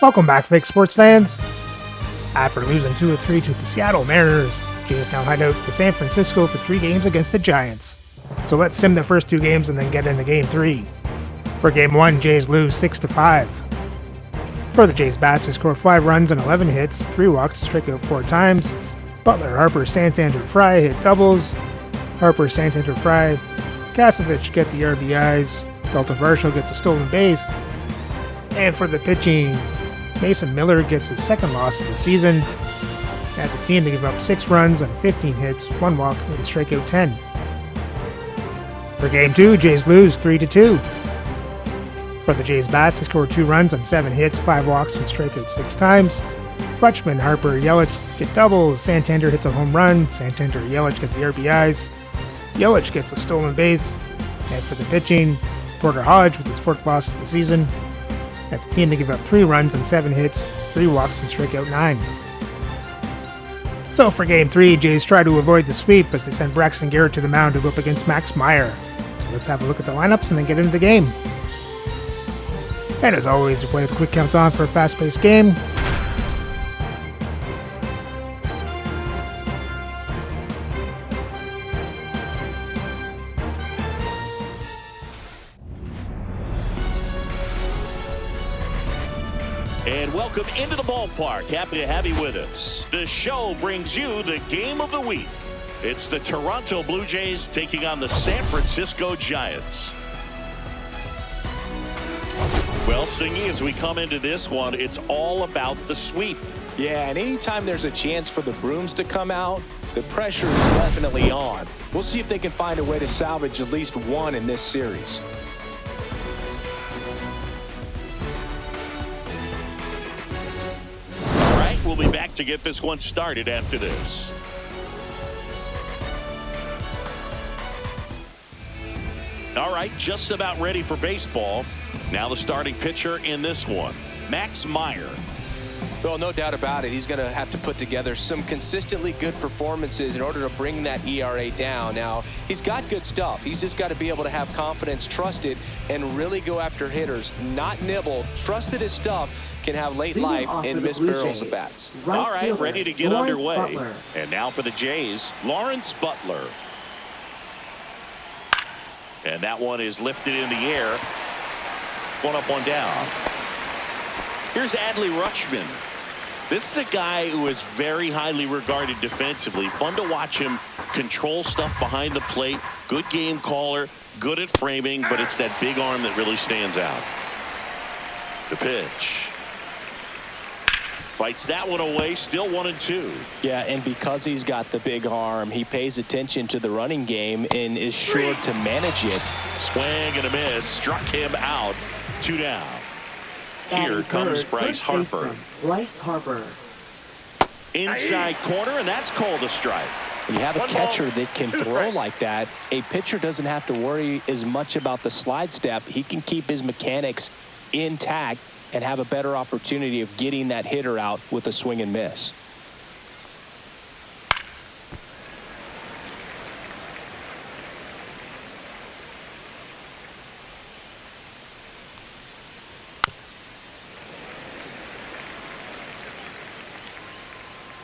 Welcome back, fake sports fans. After losing 2-3 to the Seattle Mariners, Jays now head out to San Francisco for 3 games against the Giants. So let's sim the first 2 games and then get into Game 3. For Game 1, Jays lose 6-5. For the Jays bats, they score 5 runs and 11 hits, 3 walks, strike out 4 times. Butler, Harper, Santander, Fry hit doubles. Harper, Santander, Fry. Kasevich get the RBIs. Dalton Varsho gets a stolen base. And for the pitching, Mason Miller gets his second loss of the season. As a team, they give up 6 runs and 15 hits, 1 walk, and a strikeout 10. For Game 2, Jays lose 3-2. For the Jays bats, they score 2 runs and 7 hits, 5 walks, and strike out 6 times. Butchman, Harper, Yelich get doubles. Santander hits a home run. Santander, Yelich gets the RBIs. Yelich gets a stolen base. And for the pitching, Porter Hodge with his 4th loss of the season. That's a team to give up 3 runs and 7 hits, 3 walks, and strike out 9. So for Game 3, Jays try to avoid the sweep as they send Braxton Garrett to the mound to go up against Max Meyer. So let's have a look at the lineups and then get into the game. And as always, we play with quick counts on for a fast-paced game. And welcome into the ballpark. Happy to have you with us. The show brings you the game of the week. It's the Toronto Blue Jays taking on the San Francisco Giants. Well, Singy, as we come into this one, it's all about the sweep. Yeah, and anytime there's a chance for the brooms to come out, the pressure is definitely on. We'll see if they can find a way to salvage at least one in this series. We'll be back to get this one started after this. All right, just about ready for baseball. Now the starting pitcher in this one, Max Meyer. Well, no doubt about it. He's going to have to put together some consistently good performances in order to bring that ERA down. Now, he's got good stuff. He's just got to be able to have confidence, trust it, and really go after hitters, not nibble. Trust that his stuff can have late life and miss barrels of bats. All right, ready to get underway. And now for the Jays, Lawrence Butler. And that one is lifted in the air. One up, one down. Here's Adley Rutschman. This is a guy who is very highly regarded defensively. Fun to watch him control stuff behind the plate. Good game caller, good at framing, but it's that big arm that really stands out. The pitch. Fights that one away, still 1-2. Yeah, and because he's got the big arm, he pays attention to the running game and is sure to manage it. Swing and a miss, struck him out. 2 down. Here comes Bryce Harper. Bryce Harper. Inside corner, and that's called a strike. When you have a catcher that can throw like that, a pitcher doesn't have to worry as much about the slide step. He can keep his mechanics intact and have a better opportunity of getting that hitter out with a swing and miss.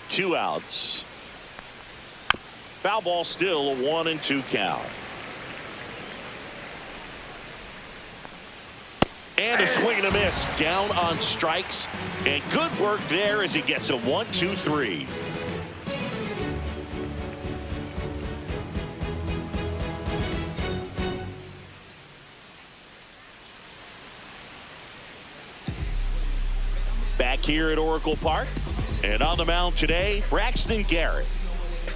Two outs. Foul ball, still a 1-2 count. And a swing and a miss down on strikes, and good work there as he gets a 1-2-3. Back here at Oracle Park, and on the mound today, Braxton Garrett.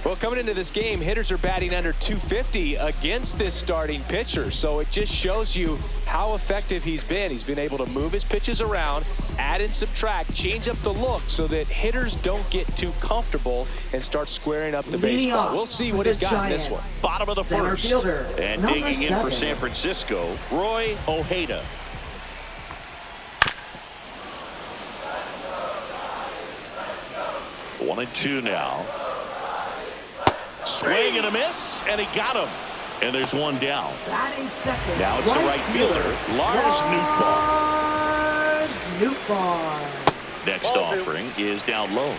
Well, coming into this game, hitters are batting under 250 against this starting pitcher. So it just shows you how effective he's been. He's been able to move his pitches around, add and subtract, change up the look so that hitters don't get too comfortable and start squaring up the baseball. We'll see what he's got in this one. Bottom of the first. And digging in for San Francisco, Roy Ojeda. One and two now. Swing and a miss, and he got him. And there's one down. Now it's the right fielder, Lars Nootbaar. Nootbaar. Next offering is down low.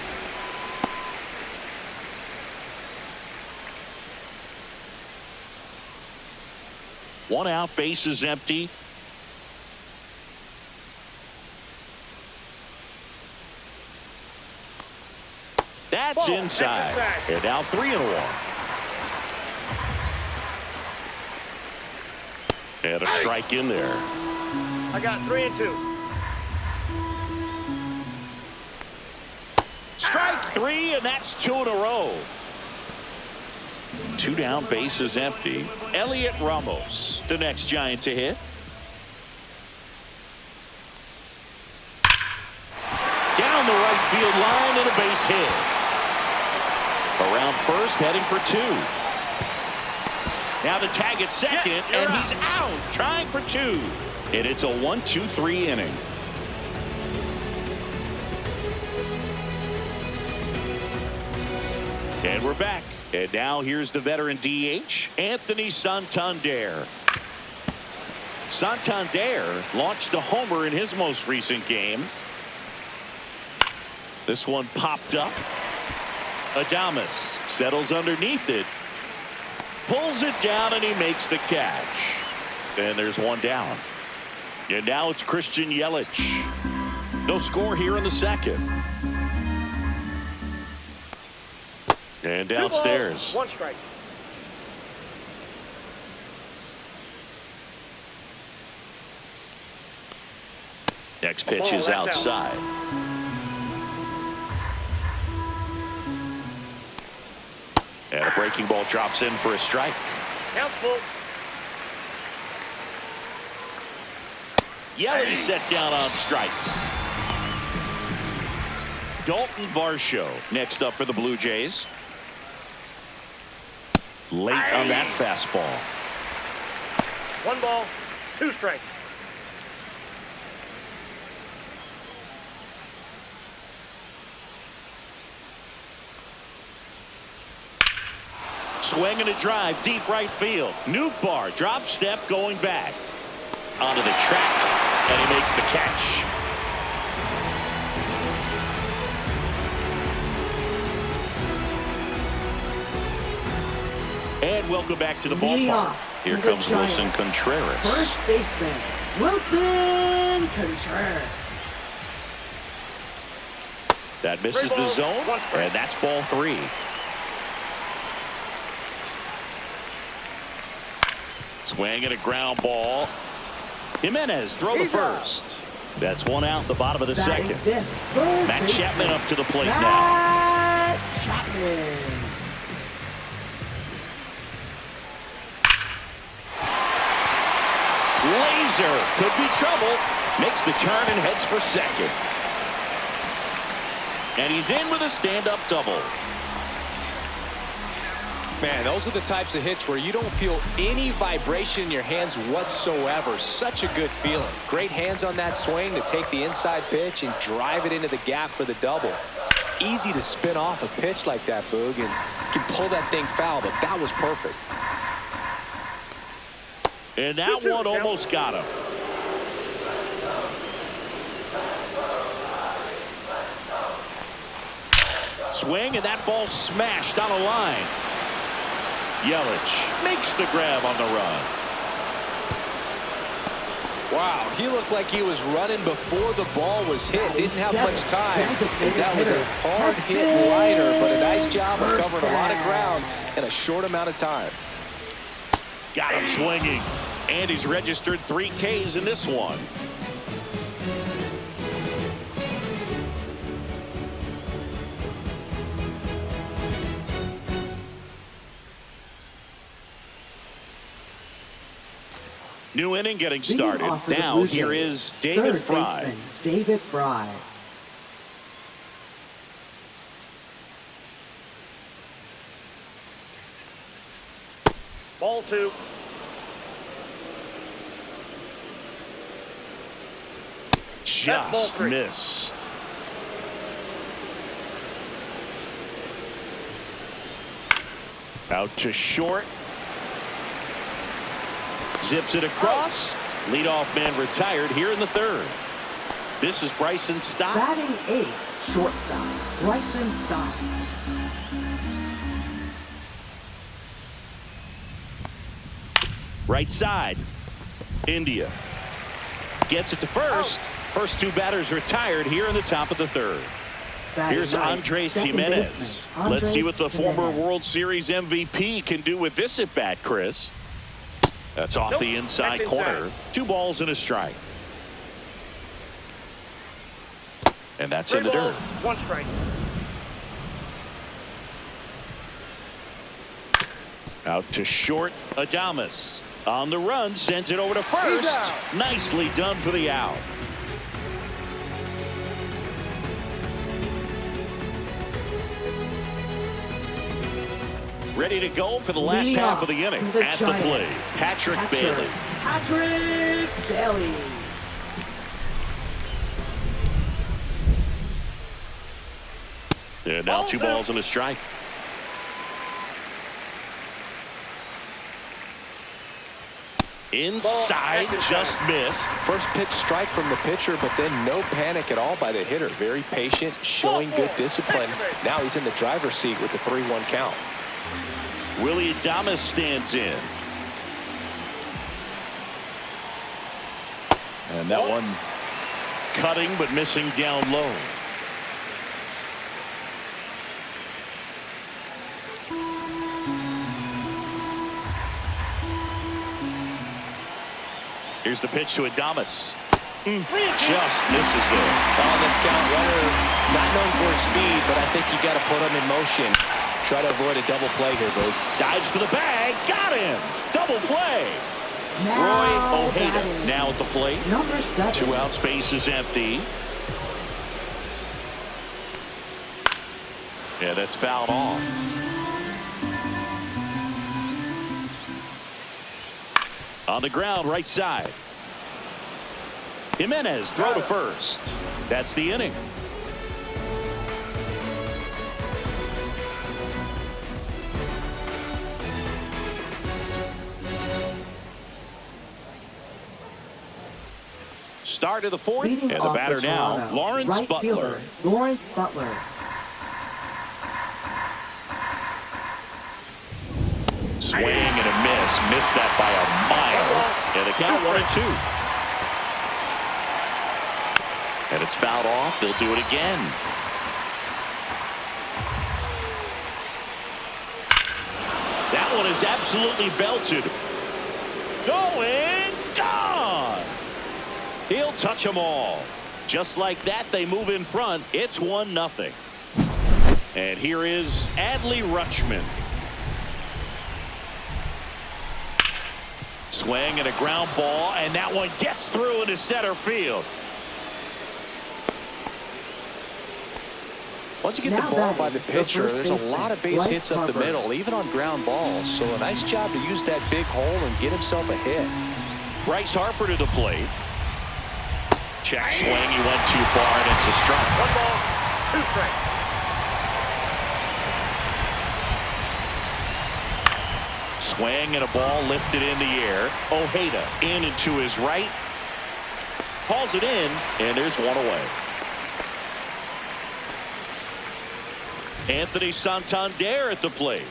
One out, base is empty. That's inside. And now 3-1. And a strike in there. I got 3-2. Strike 3, and that's 2 in a row. 2 down, base is empty. Elliot Ramos, the next Giant to hit. Down the right field line and a base hit. Around first, heading for 2. Now the tag at second, and he's out, trying for 2. And it's a 1-2-3 inning. And we're back. And now here's the veteran DH, Anthony Santander. Santander launched a homer in his most recent game. This one popped up. Adames settles underneath it. Pulls it down, and he makes the catch. And there's 1 down. And now it's Christian Yelich. No score here in the second. And downstairs. 1 strike. Next pitch is outside. And a breaking ball drops in for a strike. Count full. Yelich set down on strikes. Dalton Varsho next up for the Blue Jays. Late on that fastball. 1 ball, 2 strikes. Swing and a drive, deep right field. Nootbaar drop step going back. Onto the track, and he makes the catch. And welcome back to the ballpark. Here comes Wilson Contreras. First baseman, Wilson Contreras. That misses the zone, and that's ball 3. Swing and a ground ball. Jimenez throw the first. That's 1 out, the bottom of the second. Matt Chapman up to the plate now. Matt Chapman. Laser could be trouble. Makes the turn and heads for second. And he's in with a stand-up double. Man, those are the types of hits where you don't feel any vibration in your hands whatsoever. Such a good feeling. Great hands on that swing to take the inside pitch and drive it into the gap for the double. Easy to spin off a pitch like that, Boog, and you can pull that thing foul, but that was perfect. And that one almost got him. Swing, and that ball smashed on a line. Yelich makes the grab on the run. Wow, he looked like he was running before the ball was hit. Didn't have much time, as that was a hard hit liner, but a nice job of covering a lot of ground in a short amount of time. Got him swinging. And he's registered 3 Ks in this one. New inning getting started. Now here is David Fry. David Fry. Ball 2. Just missed. Out to short. Zips it across. Leadoff man retired here in the 3rd. This is Bryson Stott. Batting 8th, shortstop, Bryson Stott. Right side. India gets it to first. First two batters retired here in the top of the third. Here's Andres Jimenez. Let's see what the former World Series MVP can do with this at bat, Chris. That's off the inside corner. 2 balls and a strike. And that's in the dirt. 1 strike. Out to short, Adames. On the run, sends it over to first. Nicely done for the out. Ready to go for the last half of the inning. At the plate, Patrick Bailey. Patrick Bailey. And now 2 balls and a strike. Inside, just missed. First pitch strike from the pitcher, but then no panic at all by the hitter. Very patient, showing good discipline. Now he's in the driver's seat with the 3-1 count. Willie Adames stands in. And that one cutting but missing down low. Here's the pitch to Adames. Just misses there. On this count, runner not known for his speed, but I think you got to put him in motion. Try to avoid a double play here, Booth. Dives for the bag. Got him. Double play. Roy Ojeda now at the plate. Number 7. 2 outs, base is empty. Yeah, that's fouled off. On the ground, right side. Jimenez throw to first. That's the inning. Start of the 4th, Leading and the batter now, Toronto, Lawrence right Butler. Fielder, Lawrence Butler. Swing and a miss. Missed that by a mile. And the count 1-2. And it's fouled off. They'll do it again. That one is absolutely belted. Going, gone. He'll touch them all. Just like that, they move in front. It's 1-0. And here is Adley Rutschman. Swing and a ground ball, and that one gets through into center field. Once you get the ball by the pitcher, there's a lot of base hits up the middle, even on ground balls. So a nice job to use that big hole and get himself a hit. Bryce Harper to the plate. Check swing. He went too far, and it's a strike. 1 ball, 2 strikes. Swing and a ball lifted in the air. Ojeda in and to his right. Hauls it in, and there's 1 away. Anthony Santander at the plate.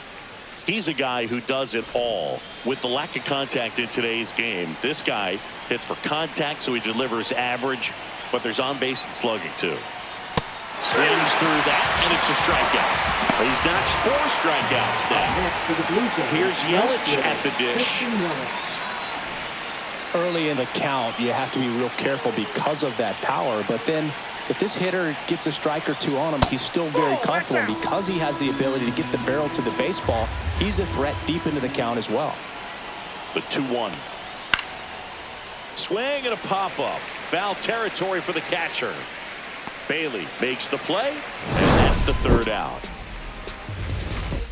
He's a guy who does it all. With the lack of contact in today's game, this guy hits for contact, so he delivers average, but there's on base and slugging too. Swings through that, and it's a strikeout. He's notched 4 strikeouts now. Here's Yelich at the dish. Early in the count, you have to be real careful because of that power, but then if this hitter gets a strike or 2 on him, he's still very comfortable because he has the ability to get the barrel to the baseball. He's a threat deep into the count as well. The 2-1. Swing and a pop-up. Foul territory for the catcher. Bailey makes the play, and that's the 3rd out.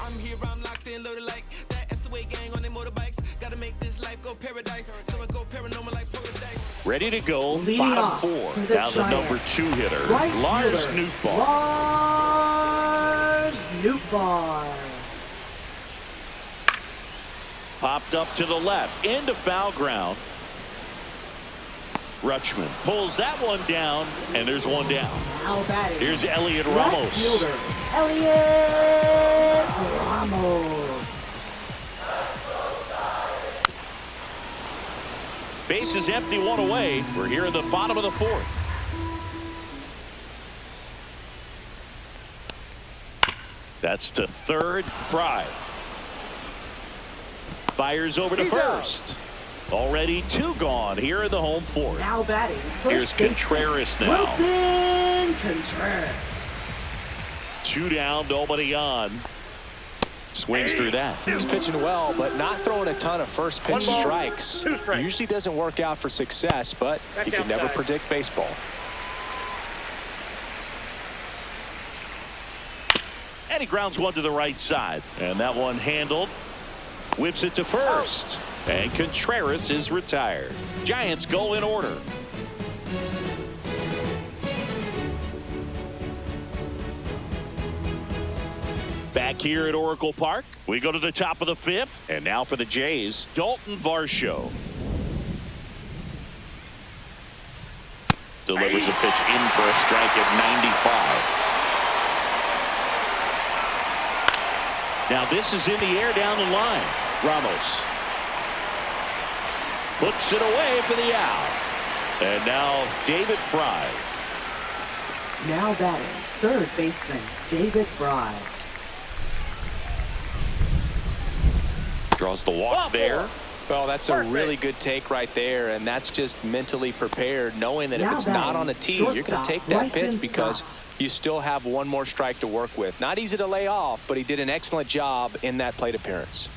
I'm here, I'm locked in, loaded like that SOA gang on their motorbikes. Gotta make this life go paradise, so I go paranormal like paradise. Ready to go, Leading bottom 4. Now the number 2 hitter, right Lars fielder, Nootbaar. Lars Nootbaar. Popped up to the left, into foul ground. Rutschman pulls that one down, and there's one down. Now batting. Here's Elliot Left Ramos. fielder, Elliot Ramos. Base is empty, one away. We're here in the bottom of the fourth. That's to third. Fry fires over to first. Already 2 gone here in the home fourth. Now batting. Here's Contreras now. Wilson Contreras. 2 down, nobody on. Swings through that. He's pitching well, but not throwing a ton of first pitch 1 ball, strikes. 2 strikes. Usually doesn't work out for success, but you can never predict baseball. And he grounds one to the right side. And that one handled. Whips it to first. And Contreras is retired. Giants go in order. Back here at Oracle Park, we go to the top of the 5th. And now for the Jays, Dalton Varsho. Delivers a pitch in for a strike at 95. Now this is in the air down the line. Ramos puts it away for the out. And now David Fry. Now batting. Third baseman, David Fry. Draws the walk there. Well, that's a really good take right there, and that's just mentally prepared, knowing that if it's not on a tee, you're going to take that pitch because you still have one more strike to work with. Not easy to lay off, but he did an excellent job in that plate appearance.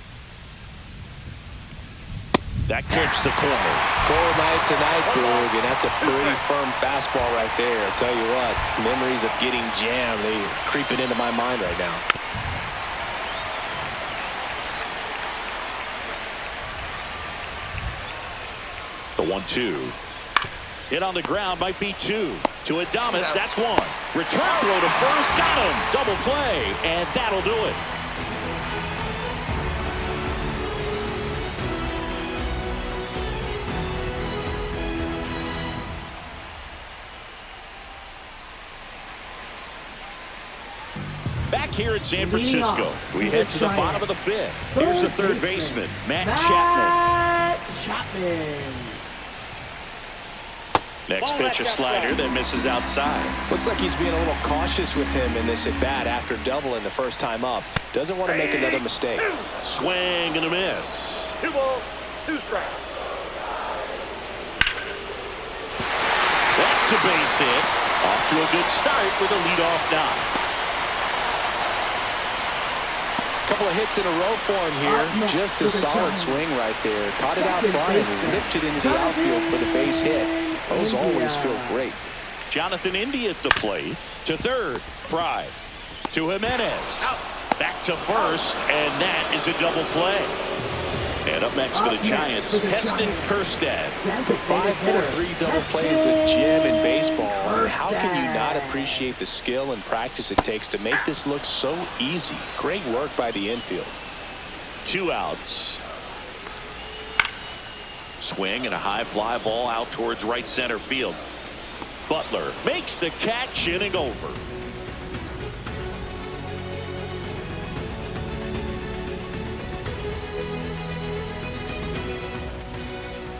That clips the corner. Cold night tonight, Boog, and that's a pretty firm fastball right there. I tell you what, memories of getting jammed, they're creeping into my mind right now. The 1-2. Hit on the ground might be 2. To Adames, that's 1. Return throw to first, got him. Double play, and that'll do it. Back here in San Francisco, we head to the bottom of the 5th. Here's the third baseman, Matt Chapman. Next pitch, a slider that misses outside. Looks like he's being a little cautious with him in this at-bat after doubling the first time up. Doesn't want to make another mistake. Swing and a miss. 2 balls, 2 strikes. That's a base hit. Off to a good start with a leadoff knock. Couple of hits in a row for him here. Just a solid swing right there. Caught it out front and ripped it into the outfield for the base hit. Those always feel great. Jonathan India at the plate. To third. Fry. To Jimenez. Back to first. And that is a double play. And up next for the Giants, Heston Kjerstad. The 5-4-3 double play is a gem in baseball. I mean, how can you not appreciate the skill and practice it takes to make this look so easy? Great work by the infield. 2 outs. Swing and a high fly ball out towards right center field. Butler makes the catch, inning over.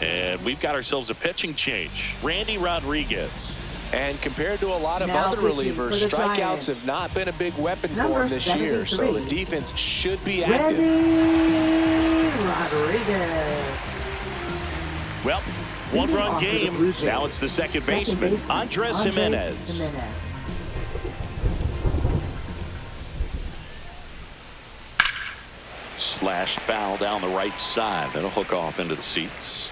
And we've got ourselves a pitching change. Randy Rodriguez. And compared to a lot of Now other relievers, strikeouts Giants. have not been a big weapon for Number him this year. So 73. the defense should be active. Randy Rodriguez. Well, one-run game. Now it's the second baseman, Andres Jimenez. Slashed foul down the right side. That'll hook off into the seats.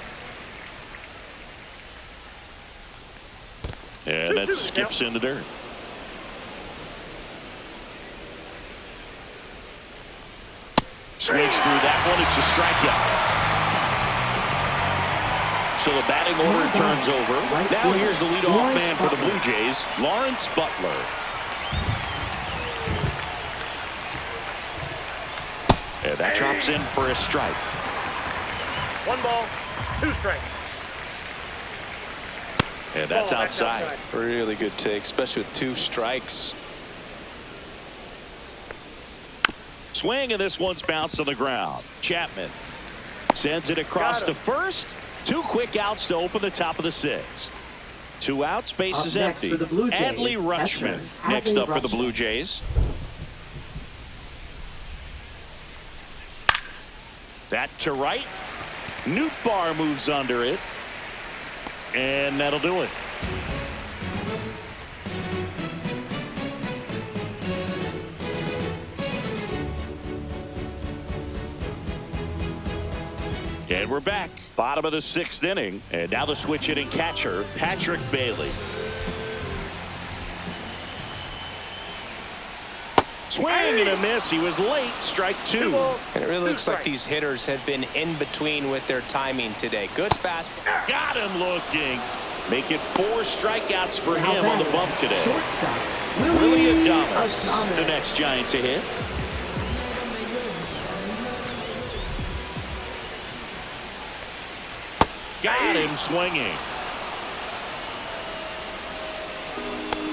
And that skips into dirt. Swings through that one. It's a strikeout. So the batting order turns over. Now here's the leadoff man for the Blue Jays, Lawrence Butler. And that drops in for a strike. 1 ball, 2 strikes. And that's outside. Really good take, especially with 2 strikes. Swing, and this one's bounced on the ground. Chapman sends it across to first. 2 quick outs to open the top of the 6th. 2 outs, base is empty. Adley Rutschman next up for the Blue Jays. That to right. Nootbaar moves under it. And that'll do it. And we're back. Bottom of the 6th inning. And now the switch hitting catcher, Patrick Bailey. Swing and a miss. He was late. Strike 2. And it really looks like these hitters have been in between with their timing today. Good fastball. Got him looking. Make it 4 strikeouts for him on the bump today. Willie Adames, the next Giant to hit. Got him swinging.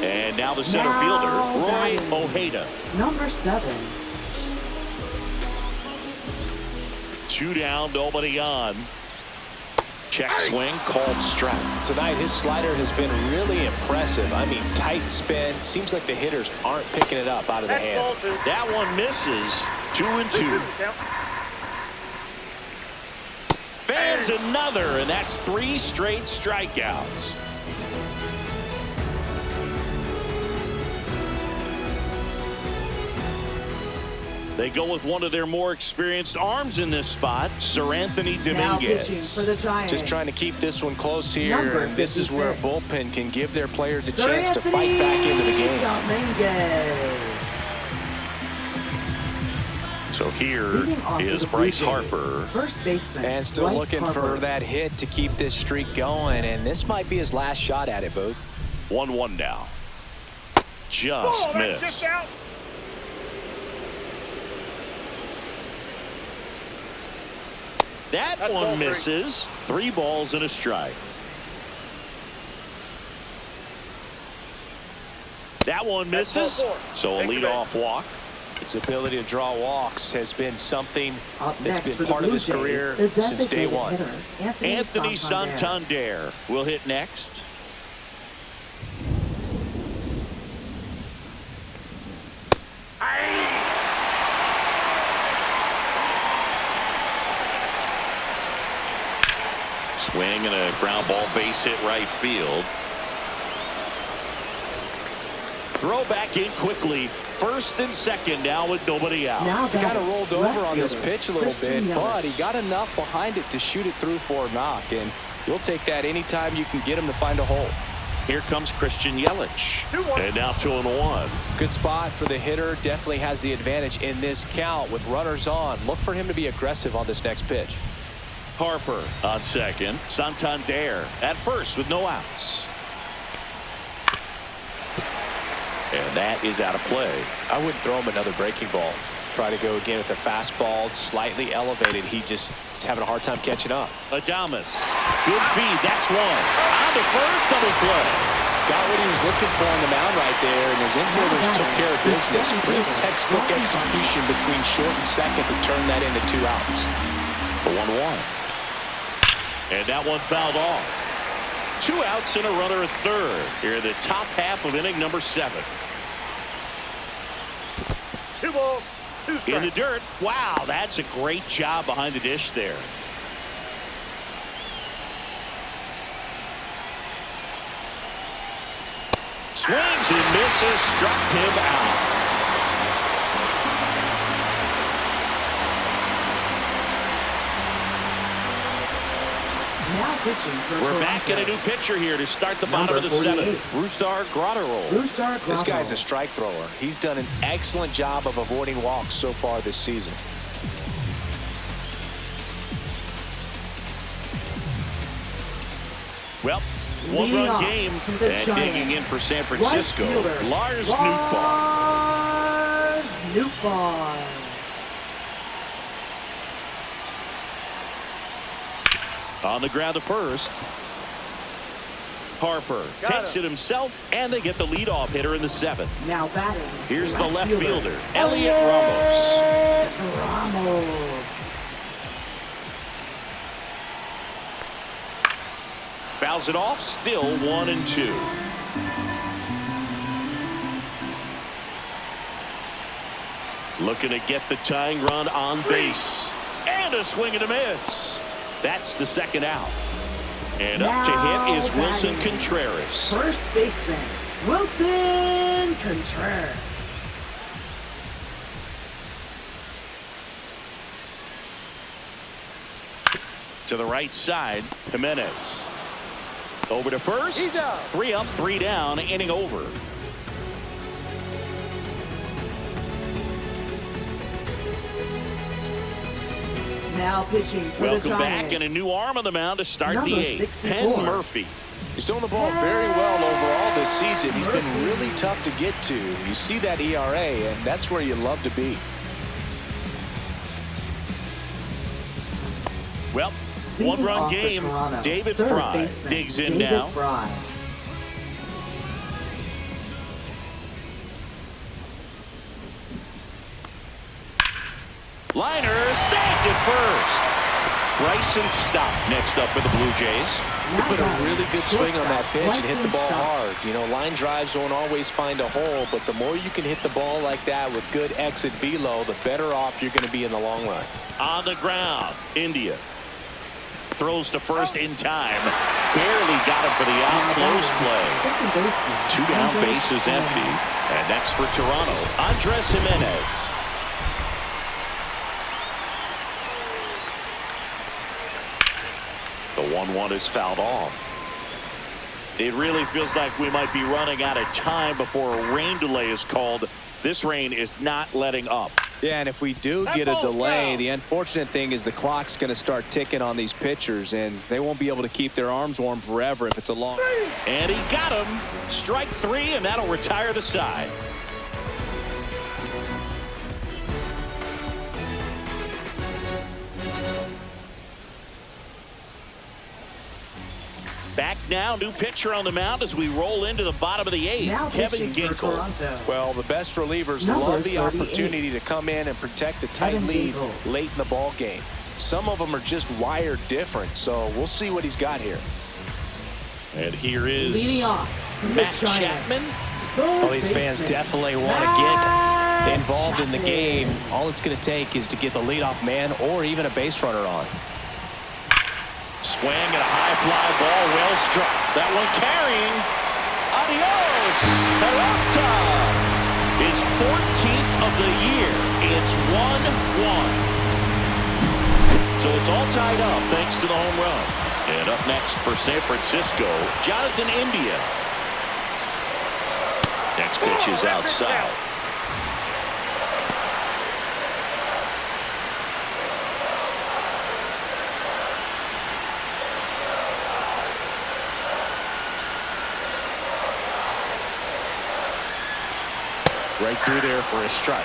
And now the center fielder, Roy Ojeda. Number 7. 2 down, nobody on. Check swing, called strike. Tonight, his slider has been really impressive. I mean, tight spin. Seems like the hitters aren't picking it up out of the hand. That one misses. 2-2. Fans another, and that's 3 straight strikeouts. They go with one of their more experienced arms in this spot, Sir Anthony Dominguez. For the Giants. Just trying to keep this one close here, and this is where a bullpen can give their players a Sir chance Anthony to fight back into the game. Dominguez. So here is Bryce Harper. First baseman. And still Bryce looking Harper. for that hit to keep this streak going, and this might be his last shot at it, Boog. 1-1 now. Just missed. That one misses. 3 balls and a strike. That one misses. So a leadoff walk. His ability to draw walks has been something that's been for the part of Blue his Jays, career the since day designated one. hitter, Anthony Santander will hit next. Swing and a ground ball base hit right field. Throw back in quickly. First and second now with nobody out. Now He kind of rolled over on this pitch a little Christian bit, Yelich. but he got enough behind it to shoot it through for a knock, and you'll take that anytime you can get him to find a hole. Here comes Christian Yelich. And now 2-1. Good spot for the hitter. Definitely has the advantage in this count with runners on. Look for him to be aggressive on this next pitch. Harper on second. Santander at first with no outs. And that is out of play. I wouldn't throw him another breaking ball. Try to go again with the fastball slightly elevated. He just is having a hard time catching up. Adames. Good feed. That's one. On to first, double play. Got what he was looking for on the mound right there, and his infielders took care of business. Pretty textbook execution between short and second to turn that into 2 outs. The 1-1. And that one fouled off. 2 outs and a runner at third. Here in the top half of inning number 7. 2 balls, 2 strikes. In the dirt. Wow, that's a great job behind the dish there. Swings and misses. Struck him out. Now pitching for We're Toronto. back in a new pitcher here to start the bottom of the Number 7th. 48. Brusdar Graterol. This guy's a strike thrower. He's done an excellent job of avoiding walks so far this season. Well, Leading 1-run off game, the and Giants. digging in for San Francisco, Right fielder, Lars Nootbaar. Lars Nootbaar. On the ground to first. Harper takes it himself, and they get the leadoff hitter in the 7th. Now batting. Here's the left fielder, fielder, Elliot Ramos. Ramos. Fouls it off, still 1-2. Looking to get the tying run on base. And a swing and a miss. That's the 2nd out. And up to hit is Wilson Contreras. First baseman, Wilson Contreras. To the right side, Jimenez. Over to first. 3 up, 3 down, inning over. Now pitching for Welcome the back, Giants. and a new arm on the mound to start Number the 8th. 64. Penn Murphy. He's throwing the ball very well overall this season. He's been really tough to get to. You see that ERA, and that's where you love to be. Well, Leading one-run off for game. Toronto, David third Fry baseman, digs in David now. Fry. Liner snagged at first. Bryson Stott next up for the Blue Jays. He put a really good swing on that pitch and hit the ball Bryson hard. You know, line drives won't always find a hole, but the more you can hit the ball like that with good exit velo, the better off you're going to be in the long run. On the ground, India. Throws to first in time. Barely got him for the out. Close play. 2 down, base is empty. And next for Toronto, Andres Jimenez. The 1-1 is fouled off. It really feels like we might be running out of time before a rain delay is called. This rain is not letting up. Yeah, and if we do get a delay, the unfortunate thing is the clock's going to start ticking on these pitchers, and they won't be able to keep their arms warm forever if it's a long. And he got him. Strike 3, and that'll retire the side. Back now, new pitcher on the mound as we roll into the bottom of the 8th. Now Kevin pitching for Ginkel. Toronto. Well, the best relievers Number love the 38. opportunity to come in and protect a tight Kevin lead Ginkel. late in the ball game. Some of them are just wired different, so we'll see what he's got here. And here is Leading off from the Matt Giants. Chapman. Well, these fans definitely want to get involved in the game. All it's going to take is to get the leadoff man or even a base runner on. Swing and a high fly ball, well struck. That one carrying. Adios. Peralta. His 14th of the year. It's 1-1. So it's all tied up thanks to the home run. And up next for San Francisco, Jonathan India. Next pitch is outside. Right through there for a strike.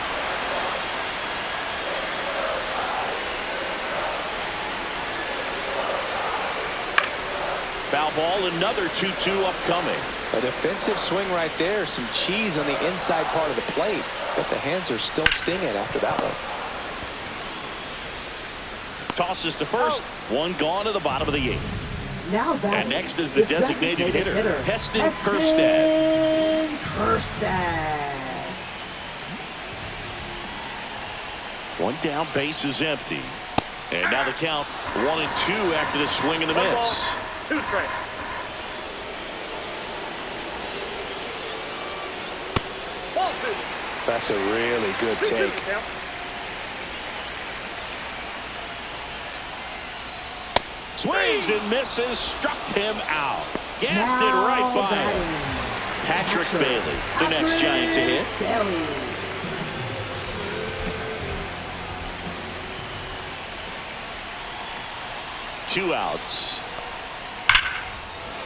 Foul ball, another 2-2 upcoming. A defensive swing right there. Some cheese on the inside part of the plate. But the hands are still stinging after that one. Tosses to first. One gone to the bottom of the 8th. Now And next is the designated hitter, Heston Kjerstad. One down, base is empty. And now the count 1-2 after the swing and the miss. 2 straight. That's a really good take. Swings and misses, struck him out. Gassed it right by him. Patrick Bailey, the next Giant to hit. Two outs.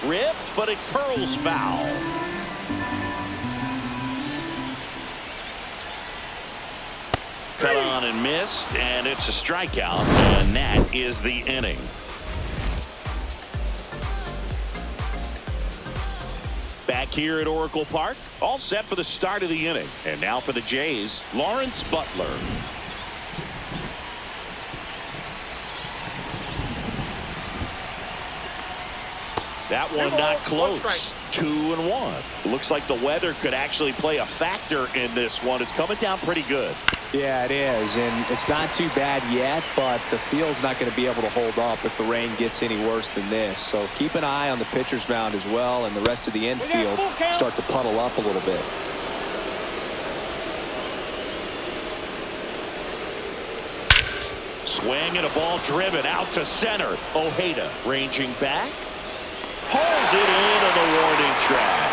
Ripped, but it curls foul. Cut on and missed, and it's a strikeout, and that is the inning. Back here at Oracle Park, all set for the start of the inning. And now for the Jays, Lawrence Butler. That one not close. 2-1. Looks like the weather could actually play a factor in this one. It's coming down pretty good. Yeah, it is, and it's not too bad yet, but the field's not going to be able to hold up if the rain gets any worse than this. So keep an eye on the pitcher's mound as well, and the rest of the infield start to puddle up a little bit. Swing and a ball driven out to center. Ojeda ranging back. Pulls it in on the warning track.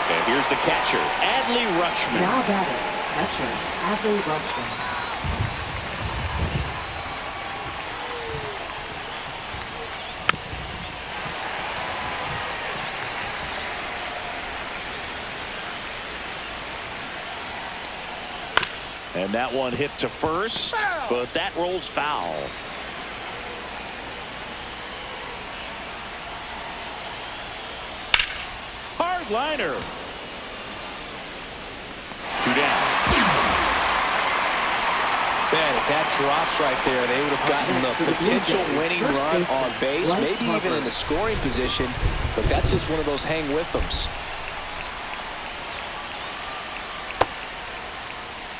And here's the catcher, Adley Rutschman. Now batting, catcher, Adley Rutschman. And that one hit to first, but that rolls foul. Hard liner. 2 down. Man, if that drops right there, they would have gotten the potential winning run on base, maybe even in the scoring position, but that's just one of those hang with thems.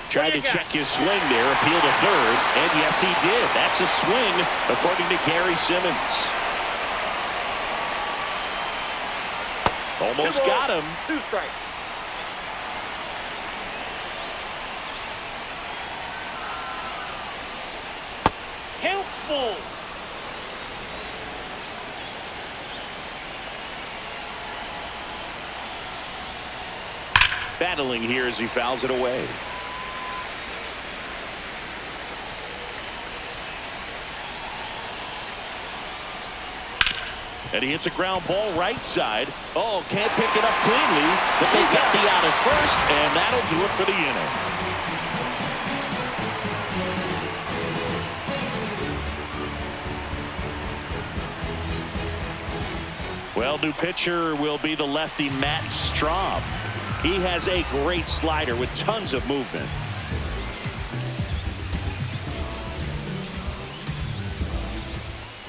Tried to check his swing there, appeal to third, and yes, he did. That's a swing, according to Gary Simmons. Almost got him. 2 strikes. Count full. Battling here as he fouls it away. And he hits a ground ball right side. Oh, can't pick it up cleanly, but they got the out at first, and that'll do it for the inning. Well, new pitcher will be the lefty Matt Strahm. He has a great slider with tons of movement.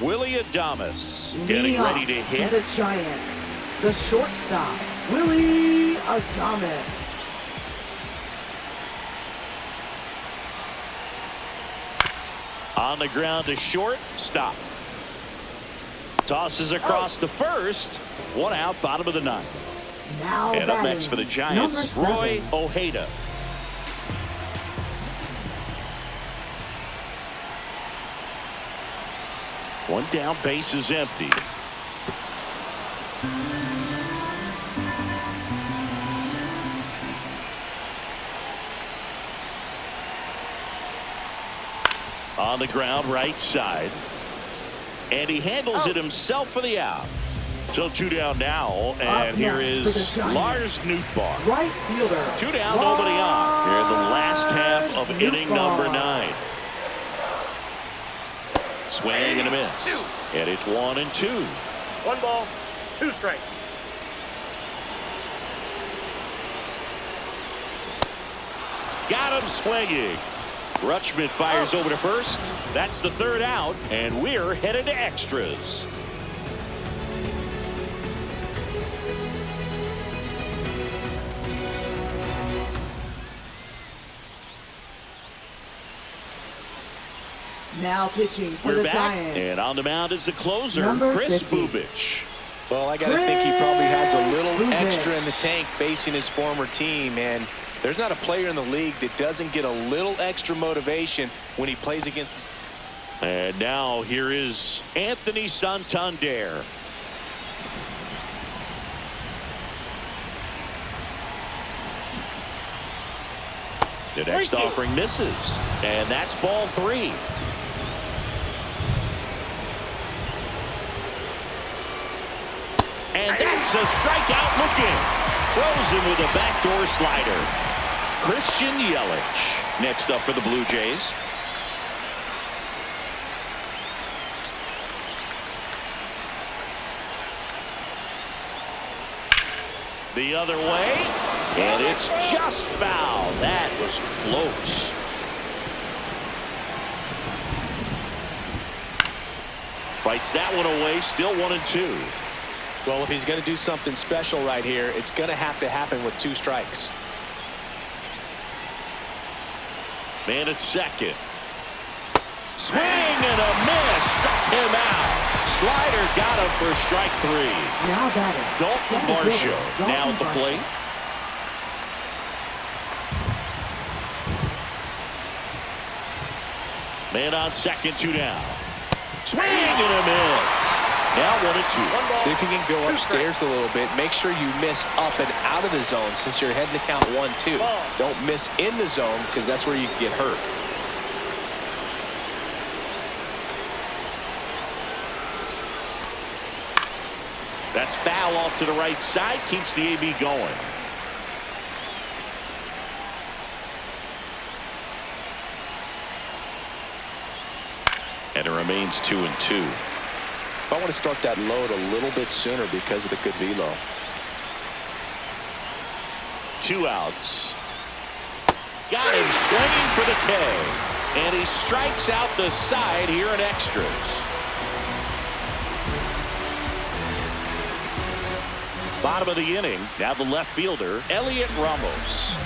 Willie Adames getting ready to hit. The Giants, the shortstop, Willie Adames. On the ground to short, stop. Tosses across to first. 1 out, bottom of the 9th. Now And up batting, next for the Giants, number 7. Roy Ojeda. One down, base is empty. On the ground, right side. And he handles it himself for the out. So 2 down now, and here is Lars Nootbaar. Right fielder. 2 down, nobody on. Here in the last half of inning number 9. Swing and a miss. And it's 1-2. 1 ball, 2 strikes. Got him swinging. Rutschman fires over to first. That's the 3rd out, and we're headed to extras. Now pitching for We're the back, Giants. and on the mound is the closer, Number Chris 50. Bubich. Well, I got to think he probably has a little Bubich. extra in the tank facing his former team, and there's not a player in the league that doesn't get a little extra motivation when he plays against. And now here is Anthony Santander. The next offering misses, and that's ball 3. And that's a strikeout looking. Frozen with a backdoor slider. Christian Yelich next up for the Blue Jays. The other way, and it's just foul. That was close. Fights that one away, still 1-2. Well, if he's going to do something special right here, it's going to happen with 2 strikes. Man at second. Swing and a miss. Struck him out. Slider got him for strike 3. Now batting. Dalton Varsho now at the plate. Man on second, 2 down. Swing and a miss. Now 1-2. See if you can go upstairs a little bit. Make sure you miss up and out of the zone since you're heading to count 1-2. Don't miss in the zone because that's where you can get hurt. That's foul off to the right side. Keeps the AB going. And it remains 2-2. I want to start that load a little bit sooner because of the good velo. 2 outs. Got him swinging for the K. And he strikes out the side here in extras. Bottom of the inning. Now the left fielder, Elliot Ramos.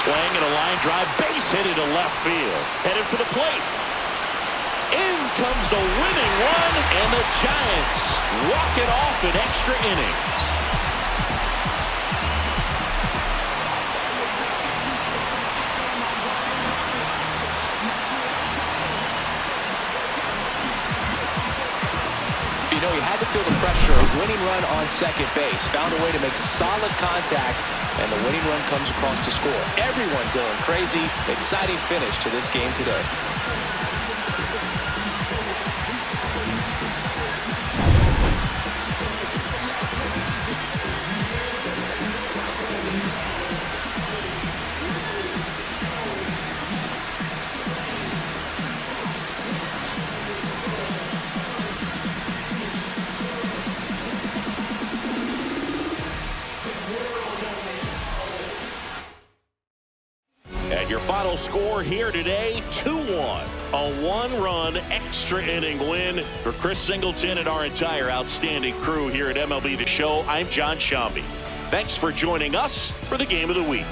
Swing and a line drive, base hit into left field. Headed for the plate. In comes the winning run, and the Giants walk it off in extra innings. You know, he had to feel the pressure. A winning run on second base. Found a way to make solid contact, and the winning run comes across to score. Everyone going crazy. Exciting finish to this game today. Your final score here today, 2-1. A 1-run extra inning win for Chris Singleton and our entire outstanding crew here at MLB The Show. I'm John Shambi. Thanks for joining us for the Game of the Week.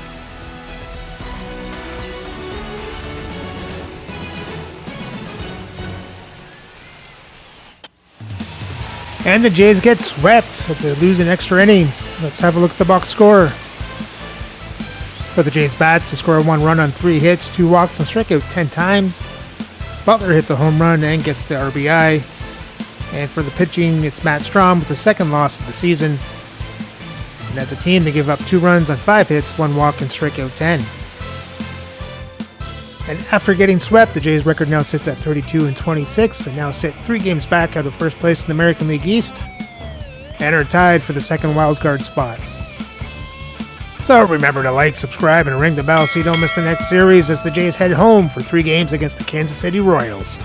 And the Jays get swept as they lose in extra innings. Let's have a look at the box score. For the Jays bats, to score 1 run on 3 hits, 2 walks, and strike out 10 times. Butler hits a home run and gets the RBI. And for the pitching, it's Matt Strahm with the 2nd loss of the season. And as a team, they give up 2 runs on 5 hits, 1 walk, and strike out 10. And after getting swept, the Jays' record now sits at 32-26 and now sit 3 games back out of first place in the American League East and are tied for the 2nd wildcard spot. So remember to like, subscribe, and ring the bell so you don't miss the next series as the Jays head home for 3 games against the Kansas City Royals.